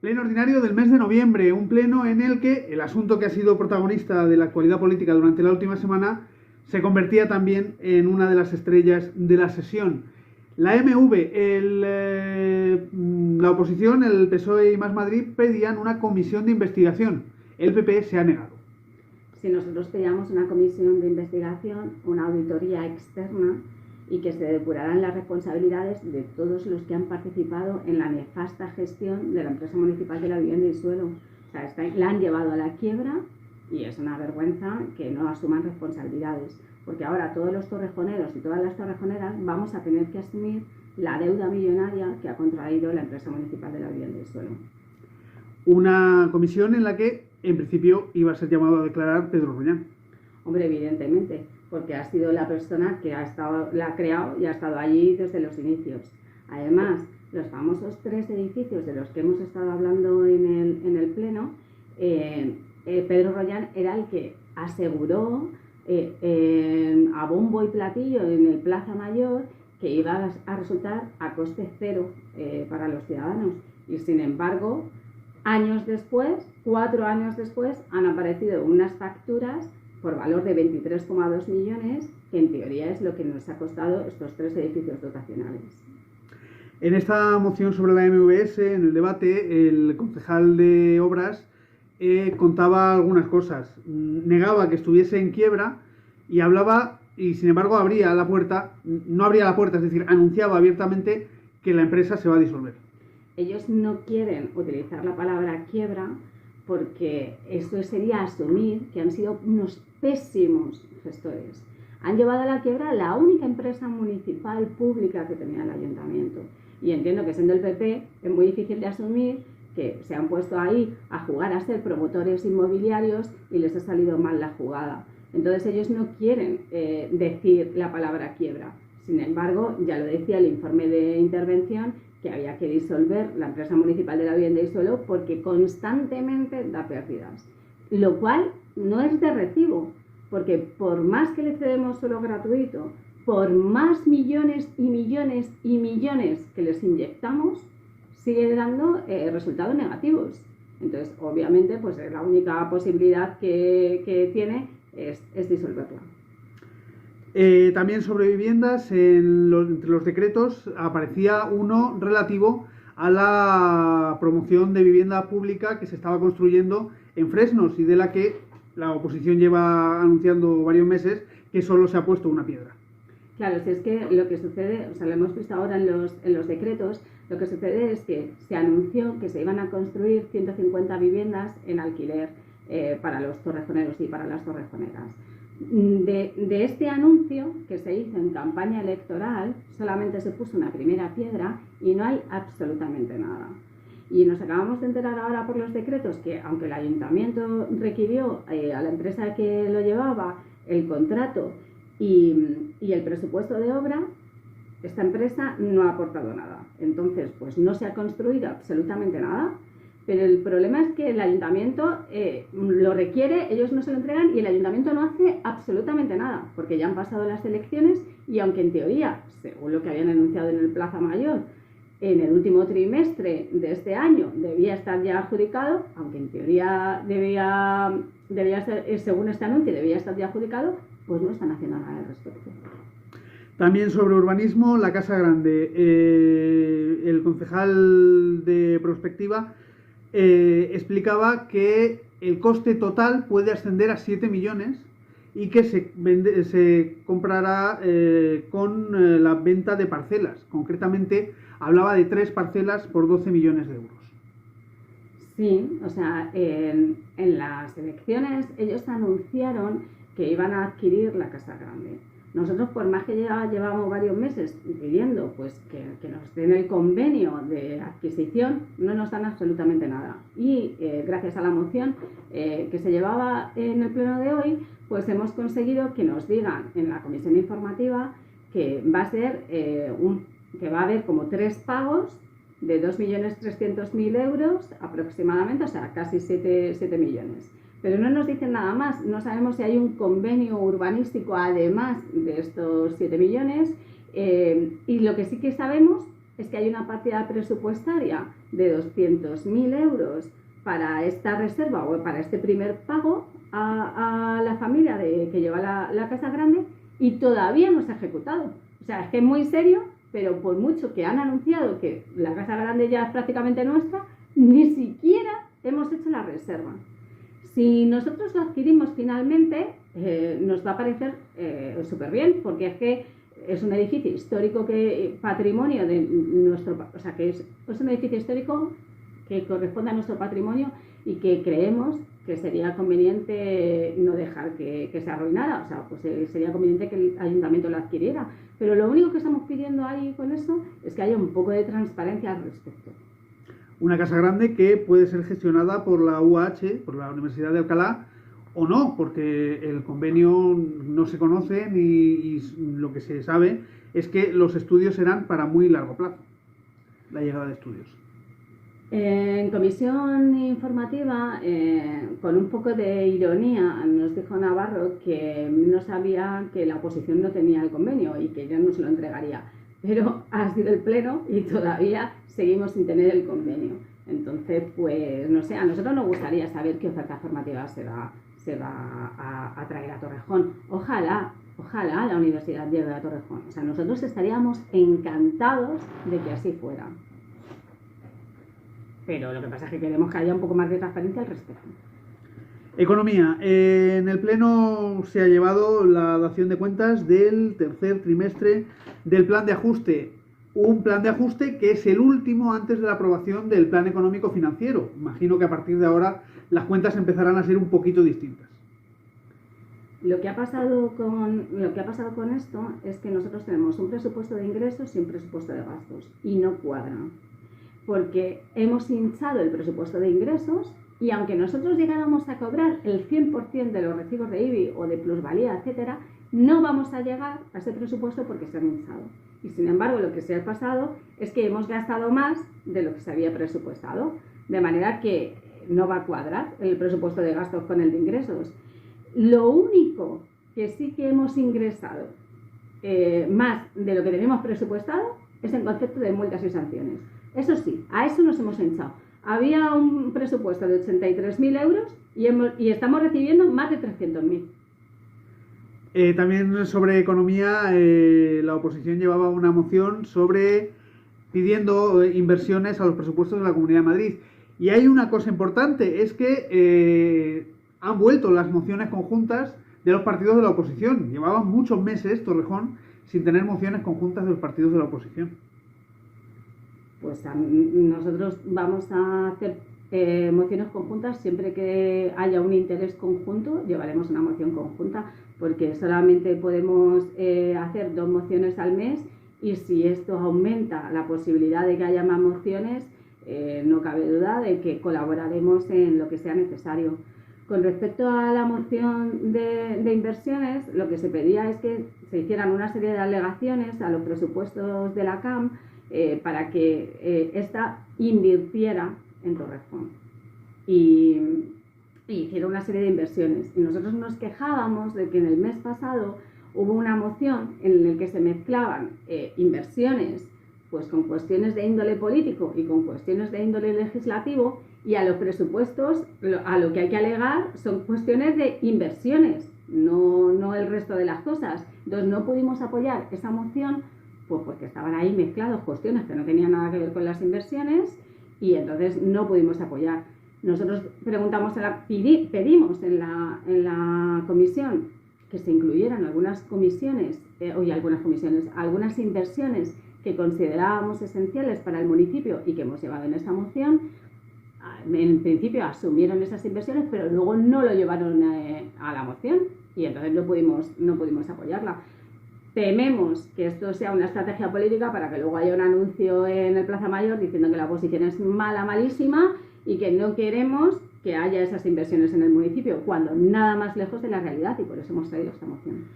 Pleno ordinario del mes de noviembre, un pleno en el que el asunto que ha sido protagonista de la actualidad política durante la última semana se convertía también en una de las estrellas de la sesión. La MV, la oposición, el PSOE y Más Madrid pedían una comisión de investigación. El PP se ha negado. Si nosotros pedíamos una comisión de investigación, una auditoría externa y que se depuraran las responsabilidades de todos los que han participado en la nefasta gestión de la empresa municipal de la vivienda y suelo. O sea, la han llevado a la quiebra y es una vergüenza que no asuman responsabilidades, porque ahora todos los torrejoneros y todas las torrejoneras vamos a tener que asumir la deuda millonaria que ha contraído la empresa municipal de la vivienda y suelo. Una comisión en la que, en principio, iba a ser llamado a declarar Pedro Rollán. Hombre, evidentemente, porque ha sido la persona que la ha creado y ha estado allí desde los inicios. Además, los famosos 3 edificios de los que hemos estado hablando en el pleno, Pedro Rollán era el que aseguró a bombo y platillo en el Plaza Mayor que iba a resultar a coste cero para los ciudadanos. Y sin embargo, años después, 4 años después, han aparecido unas facturas por valor de 23,2 millones, que en teoría es lo que nos ha costado estos 3 edificios dotacionales. En esta moción sobre la MVS, en el debate, el concejal de Obras contaba algunas cosas. Negaba que estuviese en quiebra y hablaba, y sin embargo no abría la puerta, es decir, anunciaba abiertamente que la empresa se va a disolver. Ellos no quieren utilizar la palabra quiebra porque esto sería asumir que han sido unos pésimos gestores. Han llevado a la quiebra la única empresa municipal pública que tenía el ayuntamiento. Y entiendo que siendo el PP es muy difícil de asumir que se han puesto ahí a jugar a ser promotores inmobiliarios y les ha salido mal la jugada. Entonces ellos no quieren decir la palabra quiebra. Sin embargo, ya lo decía el informe de intervención, que había que disolver la empresa municipal de la vivienda y suelo porque constantemente da pérdidas. Lo cual no es de recibo, porque por más que le cedemos suelo gratuito, por más millones y millones y millones que les inyectamos, sigue dando resultados negativos. Entonces, obviamente, pues la única posibilidad que tiene es disolverla. También sobre viviendas, entre los decretos aparecía uno relativo a la promoción de vivienda pública que se estaba construyendo en Fresnos y de la que la oposición lleva anunciando varios meses que solo se ha puesto una piedra. Claro, si es que lo que sucede, o sea, lo hemos visto ahora en los decretos, lo que sucede es que se anunció que se iban a construir 150 viviendas en alquiler para los torrejoneros y para las torrejoneras. De este anuncio que se hizo en campaña electoral solamente se puso una primera piedra y no hay absolutamente nada. Y nos acabamos de enterar ahora por los decretos que aunque el ayuntamiento requirió a la empresa que lo llevaba el contrato y el presupuesto de obra, esta empresa no ha aportado nada. Entonces, pues no se ha construido absolutamente nada. Pero el problema es que el ayuntamiento lo requiere, ellos no se lo entregan y el ayuntamiento no hace absolutamente nada, porque ya han pasado las elecciones y aunque en teoría, según lo que habían anunciado en el Plaza Mayor, en el último trimestre de este año debía estar ya adjudicado, aunque en teoría debía ser, según este anuncio, debía estar ya adjudicado, pues no están haciendo nada al respecto. También sobre urbanismo, la Casa Grande, el concejal de Prospectiva explicaba que el coste total puede ascender a 7 millones y que se comprará con la venta de parcelas. Concretamente, hablaba de 3 parcelas por 12 millones de euros. Sí, o sea, en las elecciones ellos anunciaron que iban a adquirir la Casa Grande. Nosotros, por más que ya llevamos varios meses pidiendo pues, que nos den el convenio de adquisición, no nos dan absolutamente nada. Y gracias a la moción que se llevaba en el pleno de hoy, pues hemos conseguido que nos digan en la comisión informativa que va a ser que va a haber como 3 pagos de 2.300.000 euros aproximadamente, o sea, casi 7 millones. Pero no nos dicen nada más, no sabemos si hay un convenio urbanístico además de estos 7 millones y lo que sí que sabemos es que hay una partida presupuestaria de 200.000 euros para esta reserva o para este primer pago a la familia que lleva la casa grande y todavía no se ha ejecutado. O sea, es que es muy serio, pero por mucho que han anunciado que la casa grande ya es prácticamente nuestra, ni siquiera hemos hecho la reserva. Si nosotros lo adquirimos finalmente, nos va a parecer súper bien, porque es que es un edificio histórico patrimonio de nuestro, o sea, que es un edificio histórico que corresponde a nuestro patrimonio y que creemos que sería conveniente no dejar que se arruinara, o sea, pues sería conveniente que el ayuntamiento lo adquiriera. Pero lo único que estamos pidiendo ahí con eso es que haya un poco de transparencia al respecto. Una casa grande que puede ser gestionada por la UAH, por la Universidad de Alcalá, o no, porque el convenio no se conoce y lo que se sabe es que los estudios serán para muy largo plazo, la llegada de estudios. En comisión informativa, con un poco de ironía, nos dijo Navarro que no sabía que la oposición no tenía el convenio y que ya no se lo entregaría. Pero ha sido el pleno y todavía seguimos sin tener el convenio. Entonces, pues, no sé, a nosotros nos gustaría saber qué oferta formativa se va a traer a Torrejón. Ojalá la universidad llegue a Torrejón. O sea, nosotros estaríamos encantados de que así fuera. Pero lo que pasa es que queremos que haya un poco más de transparencia al respecto. Economía. En el Pleno se ha llevado la dación de cuentas del tercer trimestre del plan de ajuste. Un plan de ajuste que es el último antes de la aprobación del plan económico financiero. Imagino que a partir de ahora las cuentas empezarán a ser un poquito distintas. Lo que ha pasado con esto es que nosotros tenemos un presupuesto de ingresos y un presupuesto de gastos y no cuadran. Porque hemos hinchado el presupuesto de ingresos y aunque nosotros llegáramos a cobrar el 100% de los recibos de IBI o de plusvalía, etcétera, no vamos a llegar a ese presupuesto porque se han hinchado. Y sin embargo, lo que se ha pasado es que hemos gastado más de lo que se había presupuestado, de manera que no va a cuadrar el presupuesto de gastos con el de ingresos. Lo único que sí que hemos ingresado más de lo que teníamos presupuestado es en concepto de multas y sanciones. Eso sí, a eso nos hemos hinchado. Había un presupuesto de 83.000 euros y estamos recibiendo más de 300.000. También sobre economía, la oposición llevaba una moción pidiendo inversiones a los presupuestos de la Comunidad de Madrid. Y hay una cosa importante, es que han vuelto las mociones conjuntas de los partidos de la oposición. Llevaban muchos meses, Torrejón, sin tener mociones conjuntas de los partidos de la oposición. Pues nosotros vamos a hacer mociones conjuntas siempre que haya un interés conjunto, llevaremos una moción conjunta, porque solamente podemos hacer 2 mociones al mes y si esto aumenta la posibilidad de que haya más mociones, no cabe duda de que colaboraremos en lo que sea necesario. Con respecto a la moción de inversiones, lo que se pedía es que se hicieran una serie de alegaciones a los presupuestos de la CAM para que ésta invirtiera en Torrejón y hiciera una serie de inversiones. Y nosotros nos quejábamos de que en el mes pasado hubo una moción en la que se mezclaban inversiones pues con cuestiones de índole político y con cuestiones de índole legislativo, y a los presupuestos a lo que hay que alegar son cuestiones de inversiones, no el resto de las cosas. Entonces no pudimos apoyar esa moción pues porque estaban ahí mezcladas cuestiones que no tenían nada que ver con las inversiones y entonces no pudimos apoyar. Nosotros pedimos en la comisión que se incluyeran algunas inversiones que considerábamos esenciales para el municipio y que hemos llevado en esta moción. En principio asumieron esas inversiones, pero luego no lo llevaron a la moción y entonces no pudimos apoyarla. Tememos que esto sea una estrategia política para que luego haya un anuncio en el Plaza Mayor diciendo que la oposición es malísima y que no queremos que haya esas inversiones en el municipio, cuando nada más lejos de la realidad, y por eso hemos traído esta moción.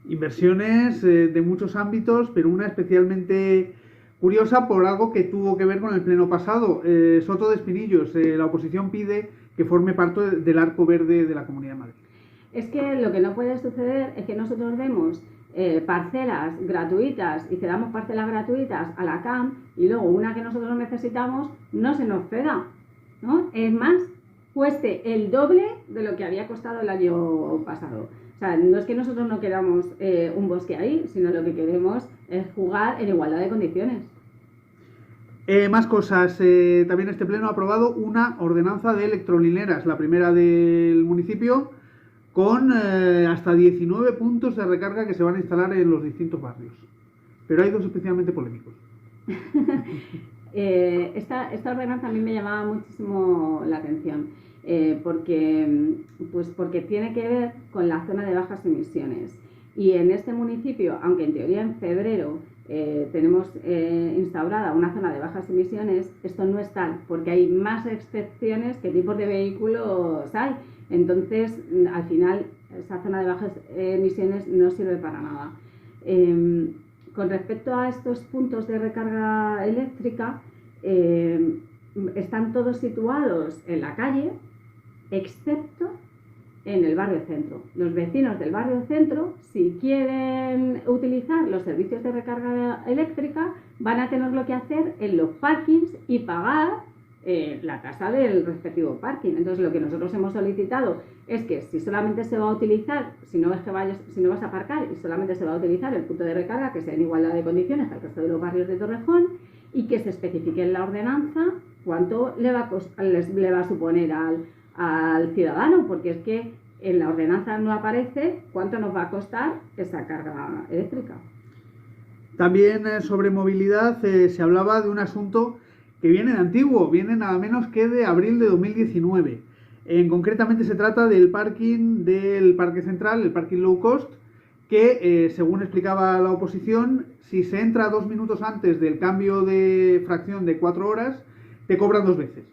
Inversiones de muchos ámbitos, pero una especialmente curiosa por algo que tuvo que ver con el pleno pasado. Soto de Espinillos, la oposición pide que forme parte del arco verde de la Comunidad de Madrid. Es que lo que no puede suceder es que nosotros demos parcelas gratuitas y cedamos parcelas gratuitas a la CAM y luego una que nosotros necesitamos no se nos ceda, ¿no? Es más, cueste el doble de lo que había costado el año pasado. O sea, no es que nosotros no queramos un bosque ahí, sino lo que queremos es jugar en igualdad de condiciones. Más cosas. También este pleno ha aprobado una ordenanza de electrolineras, la primera del municipio, con hasta 19 puntos de recarga que se van a instalar en los distintos barrios. Pero hay dos especialmente polémicos. Esta ordenanza a mí me llamaba muchísimo la atención, porque tiene que ver con la zona de bajas emisiones. Y en este municipio, aunque en teoría en febrero tenemos instaurada una zona de bajas emisiones, esto no es tal, porque hay más excepciones que tipos de vehículos hay. Entonces, al final, esa zona de bajas emisiones no sirve para nada. Con respecto a estos puntos de recarga eléctrica, están todos situados en la calle, excepto en el barrio centro. Los vecinos del barrio centro, si quieren utilizar los servicios de recarga eléctrica, van a tenerlo que hacer en los parkings y pagar la tasa del respectivo parking. Entonces, lo que nosotros hemos solicitado es que si solamente se va a utilizar, si no vas a aparcar y solamente se va a utilizar el punto de recarga, que sea en igualdad de condiciones al resto de los barrios de Torrejón, y que se especifique en la ordenanza cuánto le va a suponer al ciudadano, porque es que en la ordenanza no aparece cuánto nos va a costar esa carga eléctrica. También sobre movilidad se hablaba de un asunto que viene de antiguo, viene nada menos que de abril de 2019. Concretamente se trata del parking del Parque Central, el parking low cost, que según explicaba la oposición, si se entra 2 minutos antes del cambio de fracción de 4 horas, te cobran 2 veces.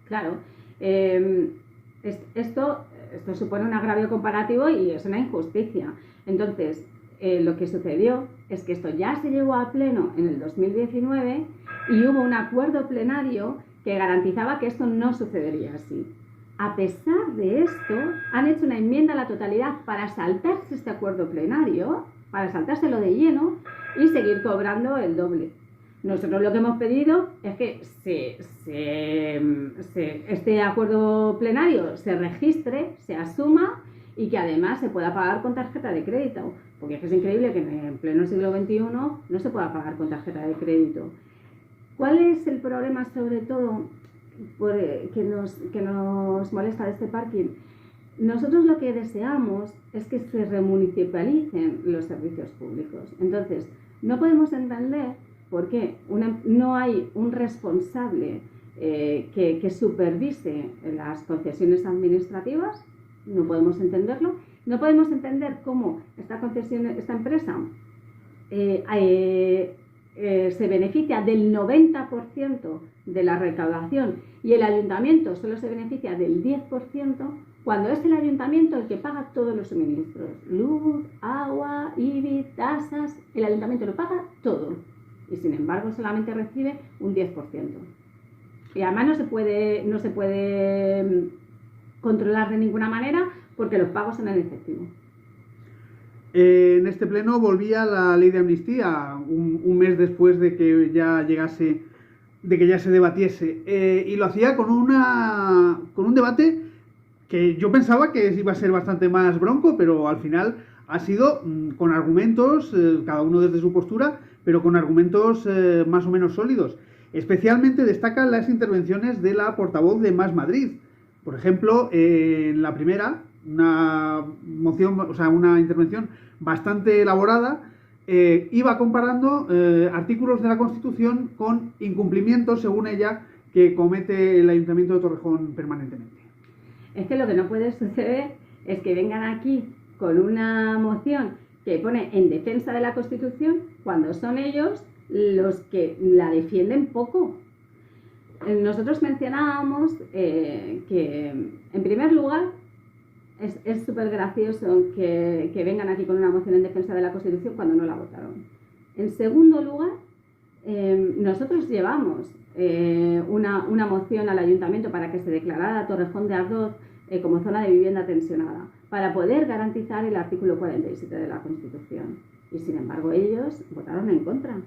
Claro, esto supone un agravio comparativo y es una injusticia. Entonces, lo que sucedió es que esto ya se llevó a pleno en el 2019 y hubo un acuerdo plenario que garantizaba que esto no sucedería así. A pesar de esto, han hecho una enmienda a la totalidad para saltarse este acuerdo plenario, para saltárselo de lleno y seguir cobrando el doble. Nosotros lo que hemos pedido es que este acuerdo plenario se registre, se asuma y que además se pueda pagar con tarjeta de crédito, porque es increíble que en pleno siglo XXI no se pueda pagar con tarjeta de crédito. ¿Cuál es el problema sobre todo que nos molesta de este parking? Nosotros lo que deseamos es que se remunicipalicen los servicios públicos. Entonces, no podemos entender por qué no hay un responsable que supervise las concesiones administrativas. No podemos entenderlo. No podemos entender cómo esta empresa se beneficia del 90% de la recaudación y el ayuntamiento solo se beneficia del 10%, cuando es el ayuntamiento el que paga todos los suministros. Luz, agua, IBI, tasas, el ayuntamiento lo paga todo. Y sin embargo solamente recibe un 10%. Y además no se puede controlar de ninguna manera porque los pagos son en efectivo. En este pleno volvía la ley de amnistía un mes después de que ya se debatiese, y lo hacía con un debate que yo pensaba que iba a ser bastante más bronco, pero al final ha sido con argumentos, cada uno desde su postura, pero con argumentos más o menos sólidos. Especialmente destacan las intervenciones de la portavoz de Más Madrid. Por ejemplo, en la primera, una intervención bastante elaborada, iba comparando artículos de la Constitución con incumplimientos, según ella, que comete el Ayuntamiento de Torrejón permanentemente. Es que lo que no puede suceder es que vengan aquí con una moción que pone en defensa de la Constitución cuando son ellos los que la defienden poco. Nosotros mencionábamos que, en primer lugar, es súper gracioso que vengan aquí con una moción en defensa de la Constitución cuando no la votaron. En segundo lugar, nosotros llevamos una moción al Ayuntamiento para que se declarara Torrejón de Ardoz como zona de vivienda tensionada, para poder garantizar el artículo 47 de la Constitución. Y sin embargo ellos votaron en contra.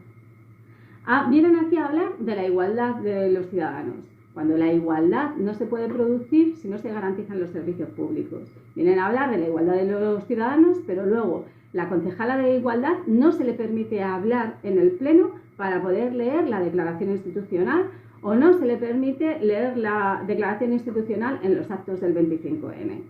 Vienen aquí a hablar de la igualdad de los ciudadanos, cuando la igualdad no se puede producir si no se garantizan los servicios públicos. Vienen a hablar de la igualdad de los ciudadanos, pero luego la concejala de igualdad no se le permite hablar en el pleno para poder leer la declaración institucional, o no se le permite leer la declaración institucional en los actos del 25N.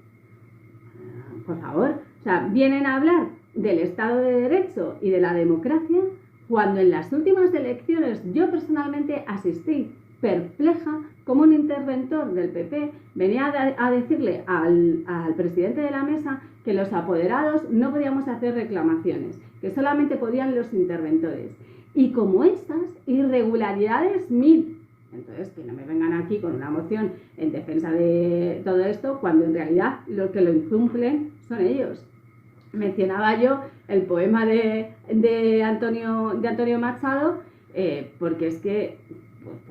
Por favor, o sea, vienen a hablar del Estado de Derecho y de la democracia cuando en las últimas elecciones yo personalmente asistí perpleja como un interventor del PP venía a decirle al presidente de la mesa que los apoderados no podíamos hacer reclamaciones, que solamente podían los interventores. Y como estas irregularidades 1000. Entonces, que no me vengan aquí con una moción en defensa de todo esto, cuando en realidad los que lo incumplen son ellos. Mencionaba yo el poema de Antonio Machado, porque es que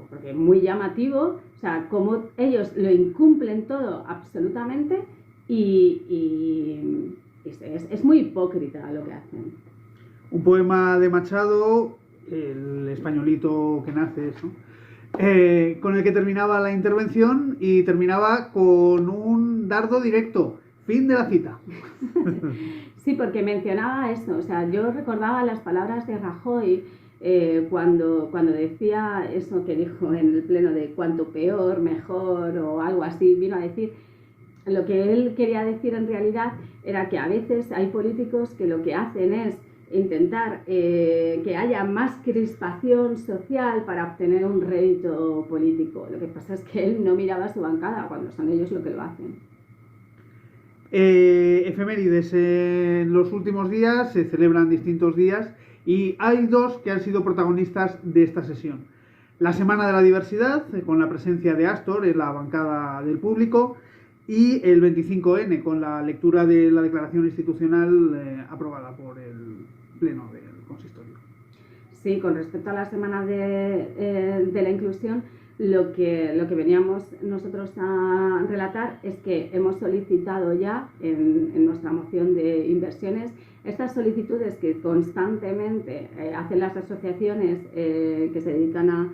porque es muy llamativo, o sea, cómo ellos lo incumplen todo absolutamente y es muy hipócrita lo que hacen. Un poema de Machado, el españolito que nace, ¿no? Con el que terminaba la intervención y terminaba con un dardo directo. Fin de la cita. Sí, porque mencionaba eso, o sea, yo recordaba las palabras de Rajoy cuando decía eso que dijo en el pleno de cuanto peor, mejor o algo así, vino a decir, lo que él quería decir en realidad era que a veces hay políticos que lo que hacen es intentar que haya más crispación social para obtener un rédito político. Lo que pasa es que él no miraba a su bancada cuando son ellos los que lo hacen. Efemérides. En los últimos días se celebran distintos días y hay dos que han sido protagonistas de esta sesión. La Semana de la Diversidad, con la presencia de Astor en la bancada del público, y el 25N, con la lectura de la declaración institucional aprobada por el Pleno del Consistorio. Sí, con respecto a la Semana de la Inclusión, lo que veníamos nosotros a relatar es que hemos solicitado ya en nuestra moción de inversiones estas solicitudes que constantemente hacen las asociaciones que se dedican a,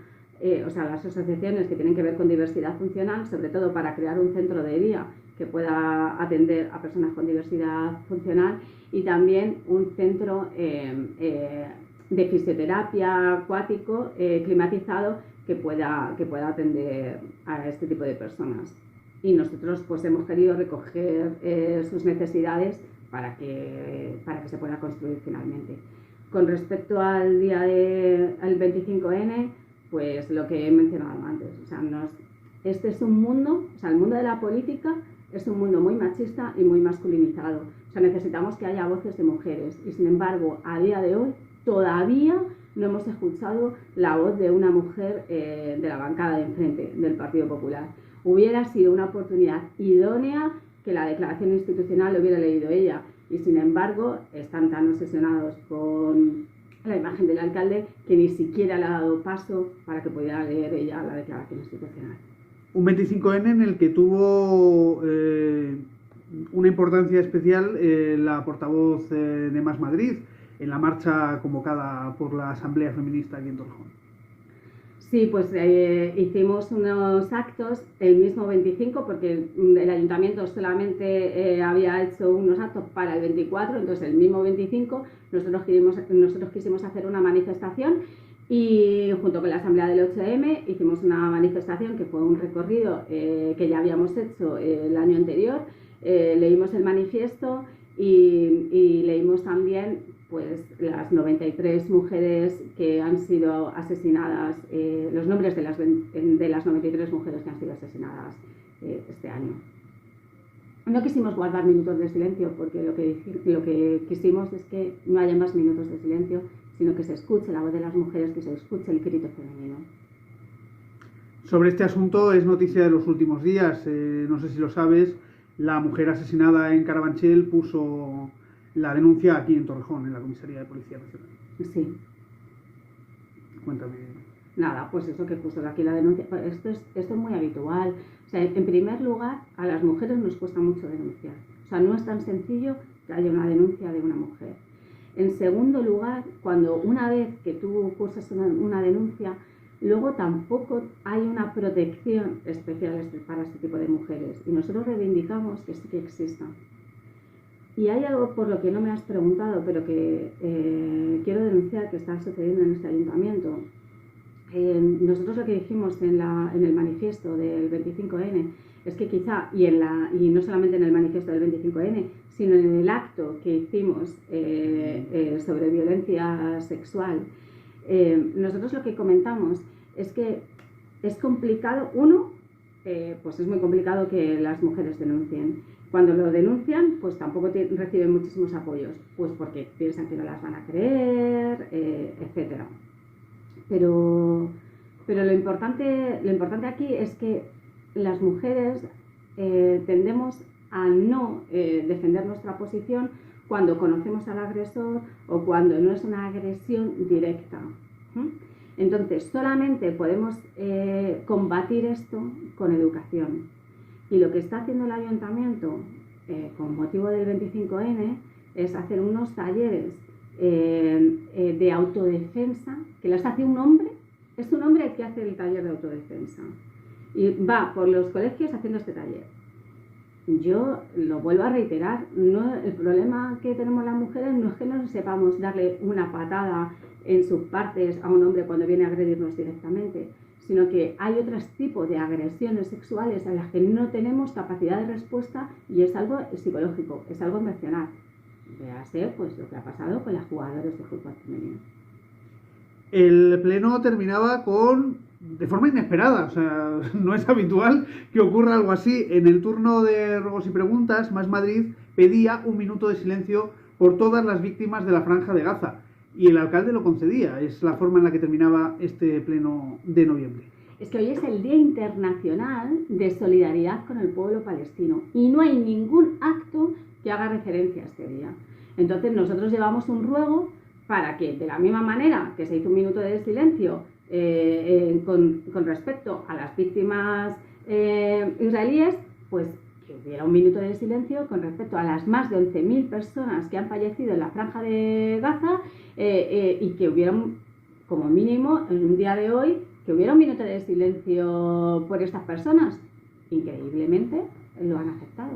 o sea, las asociaciones que tienen que ver con diversidad funcional, sobre todo para crear un centro de día que pueda atender a personas con diversidad funcional y también un centro de fisioterapia acuático climatizado que pueda atender a este tipo de personas. Y nosotros pues hemos querido recoger sus necesidades para que se pueda construir finalmente. Con respecto al día al 25N, pues lo que he mencionado antes, o sea, este es un mundo, o sea, el mundo de la política es un mundo muy machista y muy masculinizado. O sea, necesitamos que haya voces de mujeres y sin embargo, a día de hoy todavía no hemos escuchado la voz de una mujer de la bancada de enfrente del Partido Popular. Hubiera sido una oportunidad idónea que la declaración institucional lo hubiera leído ella y sin embargo están tan obsesionados con la imagen del alcalde que ni siquiera le ha dado paso para que pudiera leer ella la declaración institucional. Un 25N en el que tuvo una importancia especial la portavoz de Más Madrid en la marcha convocada por la Asamblea Feminista aquí en Torrejón. Sí, pues hicimos unos actos el mismo 25 porque el ayuntamiento solamente había hecho unos actos para el 24, entonces el mismo 25 nosotros quisimos hacer una manifestación y junto con la Asamblea del 8M hicimos una manifestación que fue un recorrido que ya habíamos hecho el año anterior, leímos el manifiesto y leímos también pues las 93 mujeres que han sido asesinadas, los nombres de las 93 mujeres que han sido asesinadas este año. No quisimos guardar minutos de silencio porque lo que quisimos es que no haya más minutos de silencio, sino que se escuche la voz de las mujeres, que se escuche el grito femenino. Sobre este asunto es noticia de los últimos días, no sé si lo sabes, la mujer asesinada en Carabanchel puso la denuncia aquí en Torrejón, en la Comisaría de Policía Nacional. Sí. Cuéntame. Nada, pues eso que puso aquí la denuncia, esto es muy habitual. O sea, en primer lugar, a las mujeres nos cuesta mucho denunciar. O sea, no es tan sencillo que haya una denuncia de una mujer. En segundo lugar, cuando una vez que tú cursas una denuncia, luego tampoco hay una protección especial para este tipo de mujeres. Y nosotros reivindicamos que sí que exista. Y hay algo por lo que no me has preguntado, pero que quiero denunciar que está sucediendo en este ayuntamiento. Nosotros lo que dijimos en el manifiesto del 25N es que quizá, y no solamente en el manifiesto del 25N, sino en el acto que hicimos sobre violencia sexual, nosotros lo que comentamos es que es complicado, pues es muy complicado que las mujeres denuncien. Cuando lo denuncian, pues tampoco reciben muchísimos apoyos, pues porque piensan que no las van a creer, etcétera. Pero lo importante aquí es que las mujeres tendemos a no defender nuestra posición cuando conocemos al agresor o cuando no es una agresión directa. Entonces, solamente podemos combatir esto con educación. Y lo que está haciendo el ayuntamiento con motivo del 25N es hacer unos talleres de autodefensa, que las hace un hombre, es un hombre el que hace el taller de autodefensa y va por los colegios haciendo este taller. Yo lo vuelvo a reiterar, el problema que tenemos las mujeres no es que no sepamos darle una patada en sus partes a un hombre cuando viene a agredirnos directamente, sino que hay otros tipos de agresiones sexuales a las que no tenemos capacidad de respuesta y es algo psicológico, es algo emocional. Véase pues lo que ha pasado con las jugadoras de fútbol femenino. El pleno terminaba de forma inesperada, o sea, no es habitual que ocurra algo así. En el turno de ruegos y preguntas, Más Madrid pedía 1 minuto de silencio por todas las víctimas de la Franja de Gaza y el alcalde lo concedía. Es la forma en la que terminaba este pleno de noviembre. Es que hoy es el Día Internacional de Solidaridad con el pueblo palestino y no hay ningún acto que haga referencia a este día. Entonces nosotros llevamos un ruego para que, de la misma manera que se hizo 1 minuto de silencio con respecto a las víctimas israelíes, pues que hubiera 1 minuto de silencio con respecto a las más de 11.000 personas que han fallecido en la Franja de Gaza y que hubiera, como mínimo, en un día de hoy, que hubiera 1 minuto de silencio por estas personas. Increíblemente lo han aceptado.